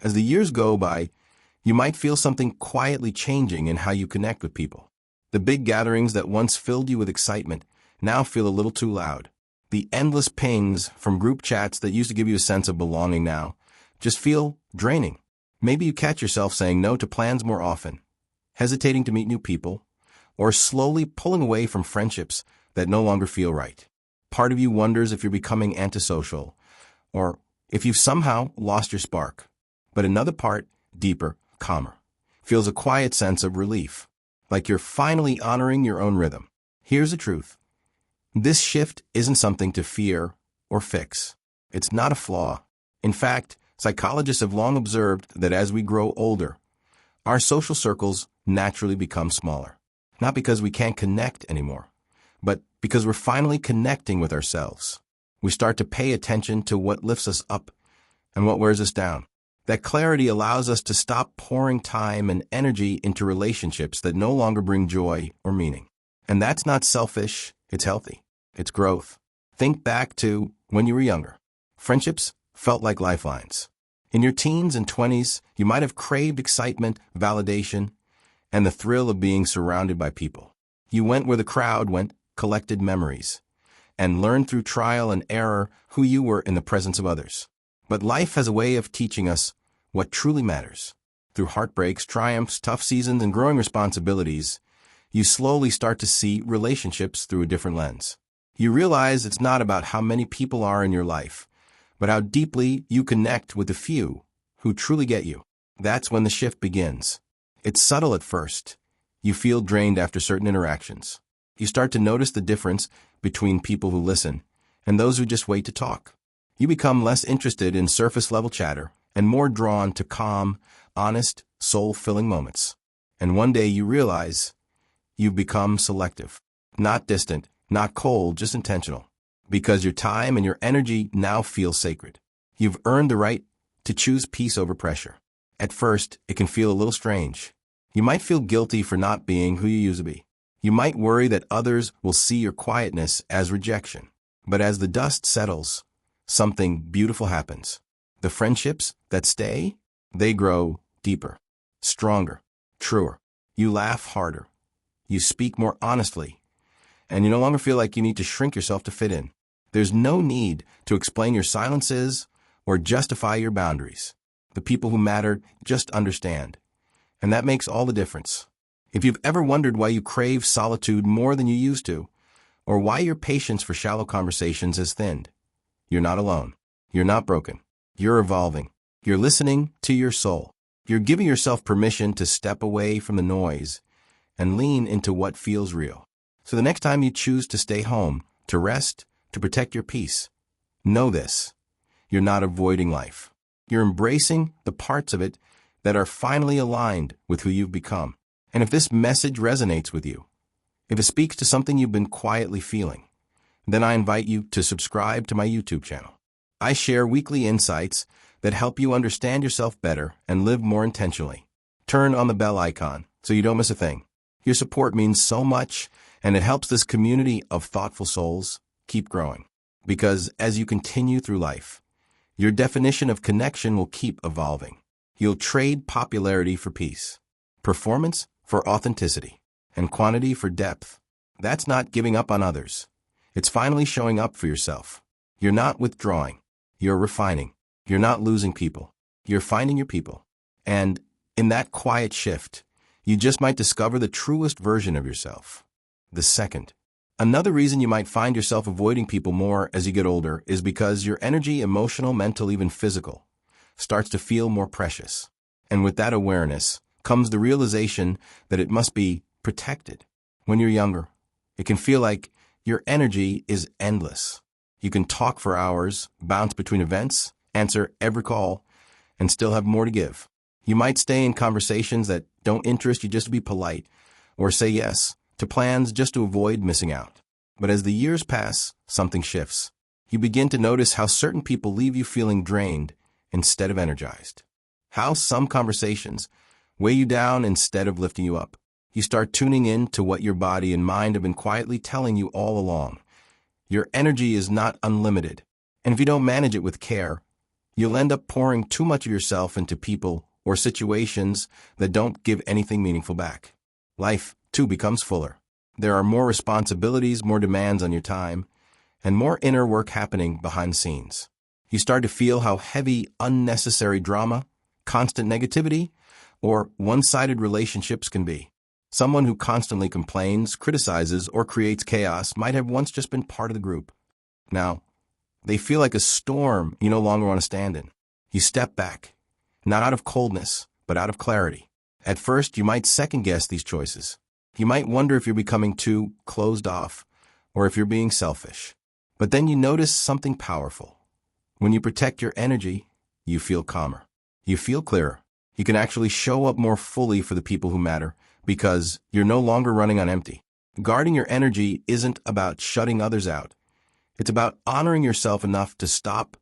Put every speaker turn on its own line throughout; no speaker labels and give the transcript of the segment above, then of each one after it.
As the years go by, you might feel something quietly changing in how you connect with people. The big gatherings that once filled you with excitement now feel a little too loud. The endless pings from group chats that used to give you a sense of belonging now just feel draining. Maybe you catch yourself saying no to plans more often, hesitating to meet new people, or slowly pulling away from friendships that no longer feel right. Part of you wonders if you're becoming antisocial, or if you've somehow lost your spark. But another part, deeper, calmer, feels a quiet sense of relief, like you're finally honoring your own rhythm. Here's the truth. This shift isn't something to fear or fix. It's not a flaw. In fact, psychologists have long observed that as we grow older, our social circles naturally become smaller. Not because we can't connect anymore, but because we're finally connecting with ourselves. We start to pay attention to what lifts us up and what wears us down. That clarity allows us to stop pouring time and energy into relationships that no longer bring joy or meaning. And that's not selfish, it's healthy. It's growth. Think back to when you were younger. Friendships felt like lifelines. In your teens and 20s, you might have craved excitement, validation, and the thrill of being surrounded by people. You went where the crowd went, collected memories, and learned through trial and error who you were in the presence of others. But life has a way of teaching us what truly matters. Through heartbreaks, triumphs, tough seasons, and growing responsibilities, you slowly start to see relationships through a different lens. You realize it's not about how many people are in your life, but how deeply you connect with the few who truly get you. That's when the shift begins. It's subtle at first. You feel drained after certain interactions. You start to notice the difference between people who listen and those who just wait to talk. You become less interested in surface-level chatter and more drawn to calm, honest, soul-filling moments. And one day you realize you've become selective. Not distant, not cold, just intentional. Because your time and your energy now feel sacred. You've earned the right to choose peace over pressure. At first, it can feel a little strange. You might feel guilty for not being who you used to be. You might worry that others will see your quietness as rejection. But as the dust settles, something beautiful happens. The friendships that stay, they grow deeper, stronger, truer. You laugh harder. You speak more honestly. And you no longer feel like you need to shrink yourself to fit in. There's no need to explain your silences or justify your boundaries. The people who matter just understand. And that makes all the difference. If you've ever wondered why you crave solitude more than you used to, or why your patience for shallow conversations has thinned, you're not alone. You're not broken. You're evolving. You're listening to your soul. You're giving yourself permission to step away from the noise and lean into what feels real. So the next time you choose to stay home, to rest, to protect your peace, know this. You're not avoiding life. You're embracing the parts of it that are finally aligned with who you've become. And if this message resonates with you, if it speaks to something you've been quietly feeling, then I invite you to subscribe to my YouTube channel. I share weekly insights that help you understand yourself better and live more intentionally. Turn on the bell icon so you don't miss a thing. Your support means so much, and it helps this community of thoughtful souls keep growing. Because as you continue through life, your definition of connection will keep evolving. You'll trade popularity for peace, performance for authenticity, and quantity for depth. That's not giving up on others. It's finally showing up for yourself. You're not withdrawing. You're refining. You're not losing people. You're finding your people. And in that quiet shift, you just might discover the truest version of yourself. The second. Another reason you might find yourself avoiding people more as you get older is because your energy, emotional, mental, even physical, starts to feel more precious. And with that awareness comes the realization that it must be protected. When you're younger, it can feel like your energy is endless. You can talk for hours, bounce between events, answer every call, and still have more to give. You might stay in conversations that don't interest you just to be polite, or say yes to plans just to avoid missing out. But as the years pass, something shifts. You begin to notice how certain people leave you feeling drained instead of energized. How some conversations weigh you down instead of lifting you up. You start tuning in to what your body and mind have been quietly telling you all along. Your energy is not unlimited, and if you don't manage it with care, You'll end up pouring too much of yourself into people or situations that don't give anything meaningful back. Life, too, becomes fuller. There are more responsibilities, more demands on your time, and more inner work happening behind the scenes. You start to feel how heavy unnecessary drama, constant negativity, or one-sided relationships can be. Someone who constantly complains, criticizes, or creates chaos might have once just been part of the group. Now, they feel like a storm you no longer want to stand in. You step back, not out of coldness, but out of clarity. At first, you might second-guess these choices. You might wonder if you're becoming too closed off, or if you're being selfish. But then you notice something powerful. When you protect your energy, you feel calmer. You feel clearer. You can actually show up more fully for the people who matter, because you're no longer running on empty. Guarding your energy isn't about shutting others out. It's about honoring yourself enough to stop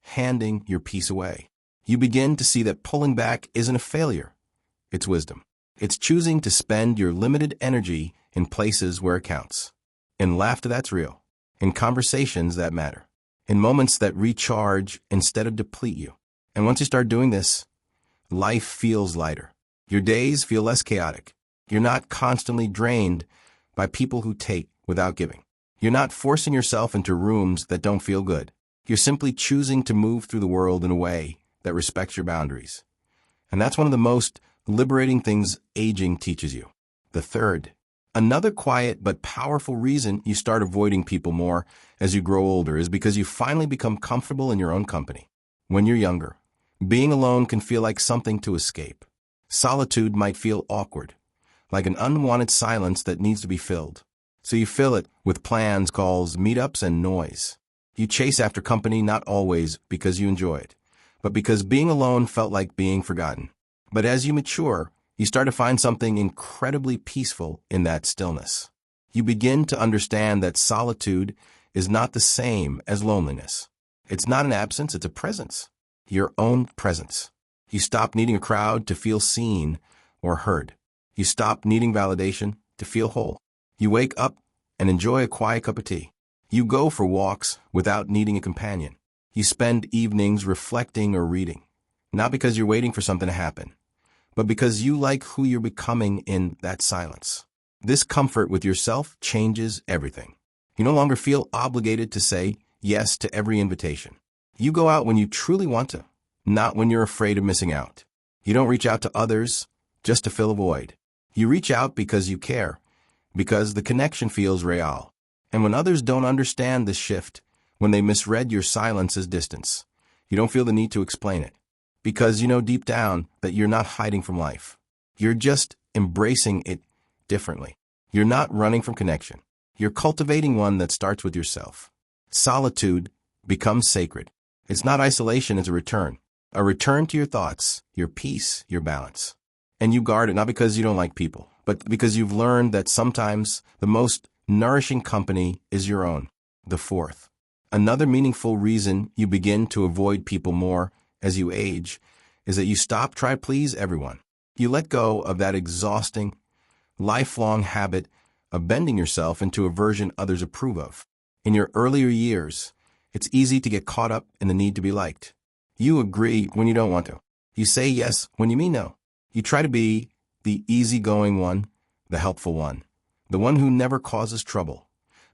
handing your peace away. You begin to see that pulling back isn't a failure. It's wisdom. It's choosing to spend your limited energy in places where it counts. In laughter that's real. In conversations that matter. In moments that recharge instead of deplete you. And once you start doing this, life feels lighter. Your days feel less chaotic. You're not constantly drained by people who take without giving. You're not forcing yourself into rooms that don't feel good. You're simply choosing to move through the world in a way that respects your boundaries. And that's one of the most liberating things aging teaches you. The third, another quiet but powerful reason you start avoiding people more as you grow older is because you finally become comfortable in your own company. When you're younger, being alone can feel like something to escape. Solitude might feel awkward, like an unwanted silence that needs to be filled. So you fill it with plans, calls, meetups, and noise. You chase after company not always because you enjoy it, but because being alone felt like being forgotten. But as you mature, you start to find something incredibly peaceful in that stillness. You begin to understand that solitude is not the same as loneliness. It's not an absence, it's a presence. Your own presence. You stop needing a crowd to feel seen or heard. You stop needing validation to feel whole. You wake up and enjoy a quiet cup of tea. You go for walks without needing a companion. You spend evenings reflecting or reading, not because you're waiting for something to happen, but because you like who you're becoming in that silence. This comfort with yourself changes everything. You no longer feel obligated to say yes to every invitation. You go out when you truly want to, not when you're afraid of missing out. You don't reach out to others just to fill a void. You reach out because you care, because the connection feels real. And when others don't understand this shift, when they misread your silence as distance, you don't feel the need to explain it, because you know deep down that you're not hiding from life. You're just embracing it differently. You're not running from connection. You're cultivating one that starts with yourself. Solitude becomes sacred. It's not isolation, it's a return to your thoughts, your peace, your balance. And you guard it not because you don't like people, but because you've learned that sometimes the most nourishing company is your own. The fourth, another meaningful reason you begin to avoid people more as you age is that you stop trying to please everyone. You let go of that exhausting, lifelong habit of bending yourself into a version others approve of. In your earlier years, it's easy to get caught up in the need to be liked. You agree when you don't want to. You say yes when you mean no. You try to be the easygoing one, the helpful one, the one who never causes trouble,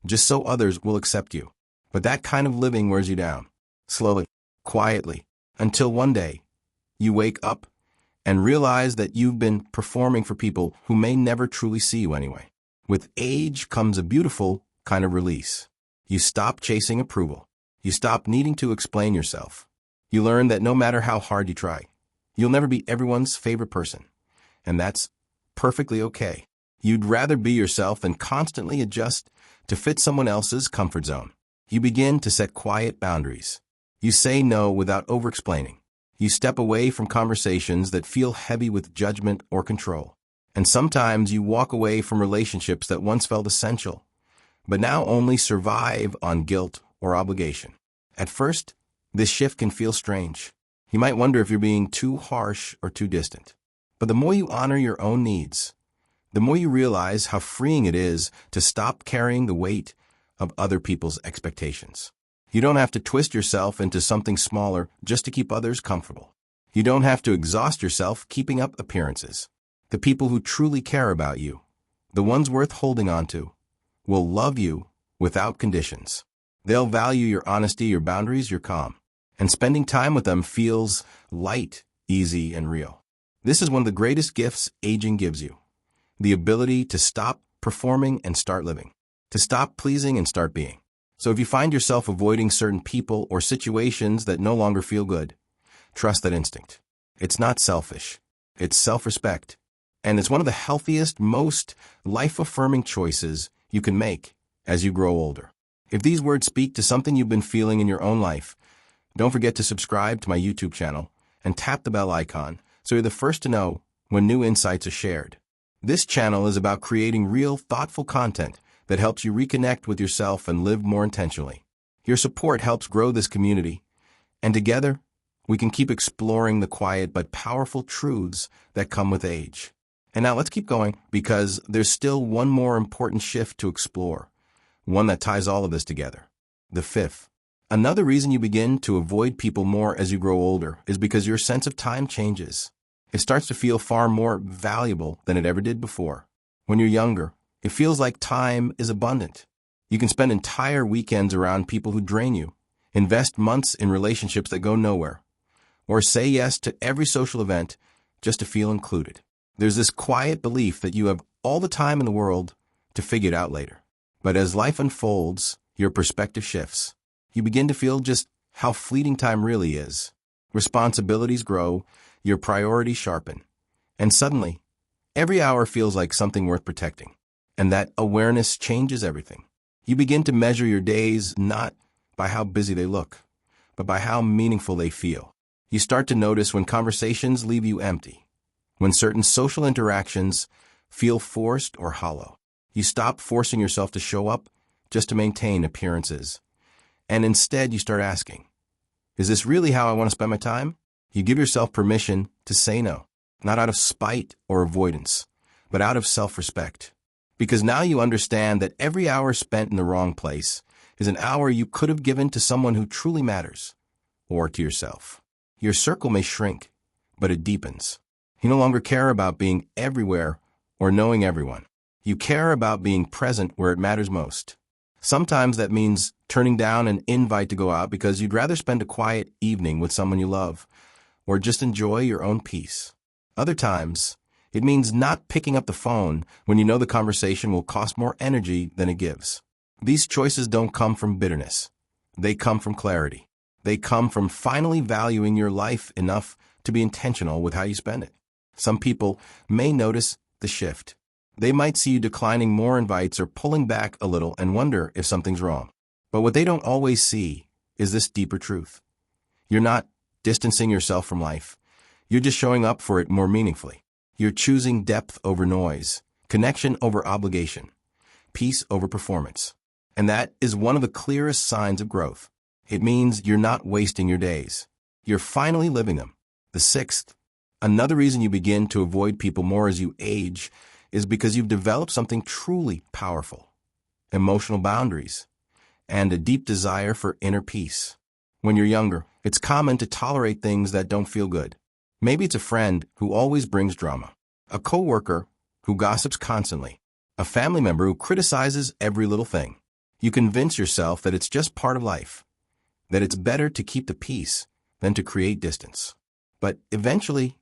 just so others will accept you. But that kind of living wears you down, slowly, quietly, until one day you wake up and realize that you've been performing for people who may never truly see you anyway. With age comes a beautiful kind of release. You stop chasing approval. You stop needing to explain yourself. You learn that no matter how hard you try, you'll never be everyone's favorite person. And that's perfectly okay. You'd rather be yourself than constantly adjust to fit someone else's comfort zone. You begin to set quiet boundaries. You say no without over-explaining. You step away from conversations that feel heavy with judgment or control. And sometimes you walk away from relationships that once felt essential, but now only survive on guilt or obligation. At first, this shift can feel strange. You might wonder if you're being too harsh or too distant. But the more you honor your own needs, the more you realize how freeing it is to stop carrying the weight of other people's expectations. You don't have to twist yourself into something smaller just to keep others comfortable. You don't have to exhaust yourself keeping up appearances. The people who truly care about you, the ones worth holding on to, will love you without conditions. They'll value your honesty, your boundaries, your calm. And spending time with them feels light, easy, and real. This is one of the greatest gifts aging gives you. The ability to stop performing and start living. To stop pleasing and start being. So if you find yourself avoiding certain people or situations that no longer feel good, trust that instinct. It's not selfish. It's self-respect. And it's one of the healthiest, most life-affirming choices you can make as you grow older. If these words speak to something you've been feeling in your own life, don't forget to subscribe to my YouTube channel and tap the bell icon so you're the first to know when new insights are shared. This channel is about creating real, thoughtful content that helps you reconnect with yourself and live more intentionally. Your support helps grow this community, and together, we can keep exploring the quiet but powerful truths that come with age. And now let's keep going, because there's still one more important shift to explore, one that ties all of this together. The fifth. Another reason you begin to avoid people more as you grow older is because your sense of time changes. It starts to feel far more valuable than it ever did before. When you're younger, it feels like time is abundant. You can spend entire weekends around people who drain you, invest months in relationships that go nowhere, or say yes to every social event just to feel included. There's this quiet belief that you have all the time in the world to figure it out later. But as life unfolds, your perspective shifts. You begin to feel just how fleeting time really is. Responsibilities grow, your priorities sharpen, and suddenly, every hour feels like something worth protecting. And that awareness changes everything. You begin to measure your days not by how busy they look, but by how meaningful they feel. You start to notice when conversations leave you empty, when certain social interactions feel forced or hollow. You stop forcing yourself to show up just to maintain appearances. And instead, you start asking, is this really how I want to spend my time? You give yourself permission to say no, not out of spite or avoidance, but out of self-respect. Because now you understand that every hour spent in the wrong place is an hour you could have given to someone who truly matters, or to yourself. Your circle may shrink, but it deepens. You no longer care about being everywhere or knowing everyone. You care about being present where it matters most. Sometimes that means turning down an invite to go out because you'd rather spend a quiet evening with someone you love, or just enjoy your own peace. Other times, it means not picking up the phone when you know the conversation will cost more energy than it gives. These choices don't come from bitterness. They come from clarity. They come from finally valuing your life enough to be intentional with how you spend it. Some people may notice the shift. They might see you declining more invites or pulling back a little and wonder if something's wrong. But what they don't always see is this deeper truth. You're not distancing yourself from life. You're just showing up for it more meaningfully. You're choosing depth over noise, connection over obligation, peace over performance. And that is one of the clearest signs of growth. It means you're not wasting your days. You're finally living them. The sixth, another reason you begin to avoid people more as you age is because you've developed something truly powerful, emotional boundaries, and a deep desire for inner peace. When you're younger, it's common to tolerate things that don't feel good. Maybe it's a friend who always brings drama, a coworker who gossips constantly, a family member who criticizes every little thing. You convince yourself that it's just part of life, that it's better to keep the peace than to create distance. But eventually,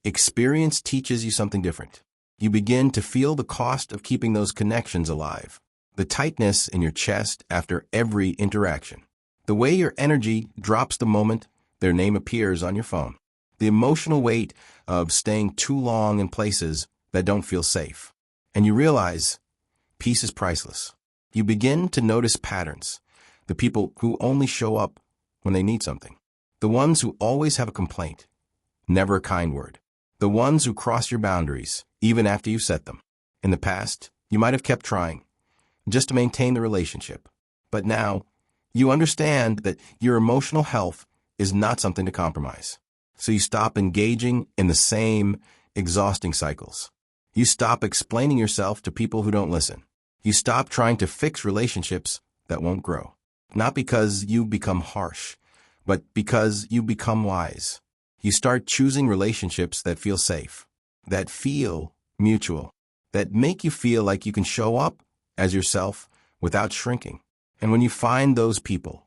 experience teaches you something different. You begin to feel the cost of keeping those connections alive, the tightness in your chest after every interaction, the way your energy drops the moment their name appears on your phone, the emotional weight of staying too long in places that don't feel safe. And you realize peace is priceless. You begin to notice patterns, the people who only show up when they need something, the ones who always have a complaint, never a kind word, the ones who cross your boundaries even after you set them. In the past, you might have kept trying just to maintain the relationship. But now, you understand that your emotional health is not something to compromise. So you stop engaging in the same exhausting cycles. You stop explaining yourself to people who don't listen. You stop trying to fix relationships that won't grow. Not because you become harsh, but because you become wise. You start choosing relationships that feel safe, that feel mutual, that make you feel like you can show up as yourself without shrinking. And when you find those people,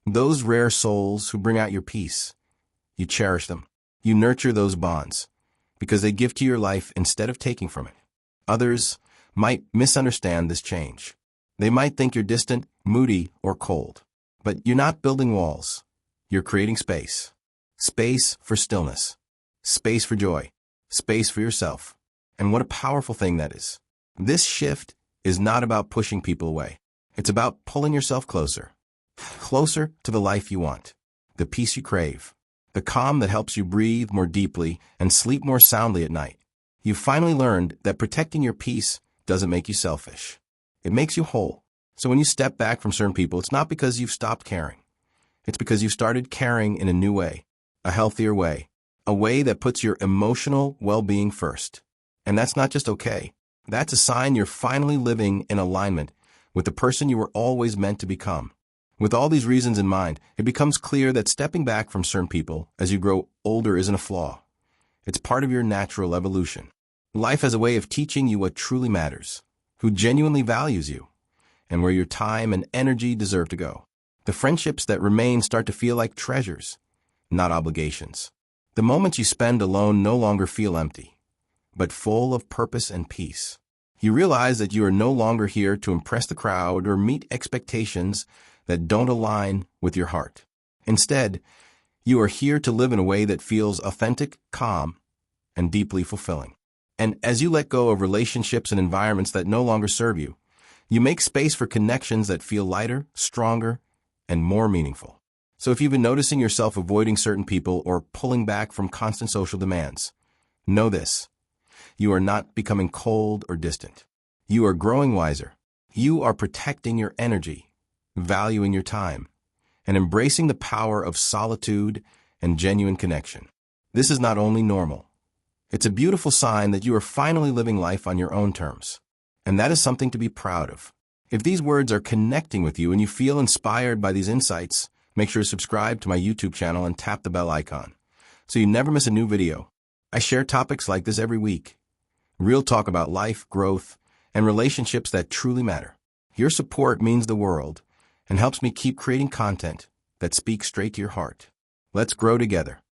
those rare souls who bring out your peace, you cherish them. You nurture those bonds because they give to your life instead of taking from it. Others might misunderstand this change. They might think you're distant, moody, or cold. But you're not building walls. You're creating space. Space for stillness. Space for joy. Space for yourself. And what a powerful thing that is. This shift is not about pushing people away. It's about pulling yourself closer. Closer to the life you want. The peace you crave. The calm that helps you breathe more deeply and sleep more soundly at night. You've finally learned that protecting your peace doesn't make you selfish. It makes you whole. So when you step back from certain people, it's not because you've stopped caring. It's because you've started caring in a new way, a healthier way, a way that puts your emotional well-being first. And that's not just okay. That's a sign you're finally living in alignment with the person you were always meant to become. With all these reasons in mind, it becomes clear that stepping back from certain people as you grow older isn't a flaw. It's part of your natural evolution. Life has a way of teaching you what truly matters, who genuinely values you, and where your time and energy deserve to go. The friendships that remain start to feel like treasures, not obligations. The moments you spend alone no longer feel empty, but full of purpose and peace. You realize that you are no longer here to impress the crowd or meet expectations that don't align with your heart. Instead, you are here to live in a way that feels authentic, calm, and deeply fulfilling. And as you let go of relationships and environments that no longer serve you, you make space for connections that feel lighter, stronger, and more meaningful. So if you've been noticing yourself avoiding certain people or pulling back from constant social demands, know this: you are not becoming cold or distant. You are growing wiser. You are protecting your energy, valuing your time, and embracing the power of solitude and genuine connection. This is not only normal, it's a beautiful sign that you are finally living life on your own terms. And that is something to be proud of. If these words are connecting with you and you feel inspired by these insights, make sure to subscribe to my YouTube channel and tap the bell icon so you never miss a new video. I share topics like this every week. Real talk about life, growth, and relationships that truly matter. Your support means the world and helps me keep creating content that speaks straight to your heart. Let's grow together.